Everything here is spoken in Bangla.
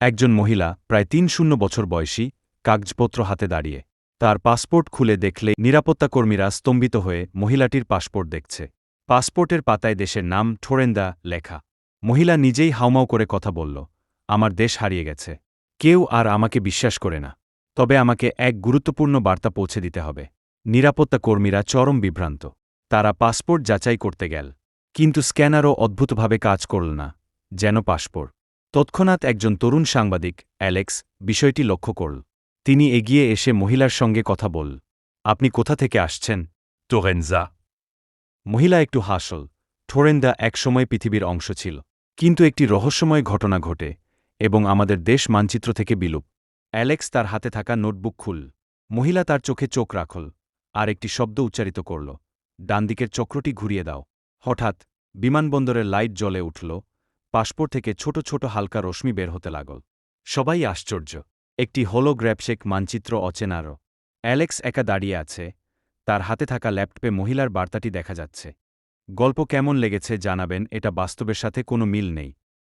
একজন মহিলা প্রায় ৩০ বছর বয়সী কাগজপত্র হাতে দাঁড়িয়ে তার পাসপোর্ট খুলে দেখলে নিরাপত্তাকর্মীরা স্তম্ভিত হয়ে মহিলাটির পাসপোর্ট দেখছে। পাসপোর্টের পাতায় দেশের নাম ঠোরেন্দা লেখা। মহিলা নিজেই হাউমাউ করে কথা বলল, আমার দেশ হারিয়ে গেছে। কেউ আর আমাকে বিশ্বাস করে না। তবে আমাকে এক গুরুত্বপূর্ণ বার্তা পৌঁছে দিতে হবে। নিরাপত্তাকর্মীরা চরম বিভ্রান্ত। তারা পাসপোর্ট যাচাই করতে গেল, কিন্তু স্ক্যানারও অদ্ভুতভাবে কাজ করল না, যেন পাসপোর্ট। তৎক্ষণাৎ একজন তরুণ সাংবাদিক অ্যালেক্স বিষয়টি লক্ষ্য করল। তিনি এগিয়ে এসে মহিলার সঙ্গে কথা বলল, আপনি কোথা থেকে আসছেন? Torenza. মহিলা একটু হাসল। ঠোরেন্দা একসময় পৃথিবীর অংশ ছিল, কিন্তু একটি রহস্যময় ঘটনা ঘটে এবং আমাদের দেশ মানচিত্র থেকে বিলুপ। অ্যালেক্স তার হাতে থাকা নোটবুক খুলল। মহিলা তার চোখে চোখ রাখল আর একটি শব্দ উচ্চারিত করল, ডানদিকের চক্রটি ঘুরিয়ে দাও। হঠাৎ বিমানবন্দরের লাইট জ্বলে উঠল, পাসপোর্ট থেকে ছোট ছোট হালকা রশ্মি বের হতে লাগল। সবাই আশ্চর্য। একটি হোলোগ্রাফিক মানচিত্র অচেনারও। অ্যালেক্স একা দাঁড়িয়ে আছে, তার হাতে থাকা ল্যাপটপে মহিলার বার্তাটি দেখা যাচ্ছে। গল্প কেমন লেগেছে জানাবেন, এটা বাস্তবের সাথে কোনো মিল নেই।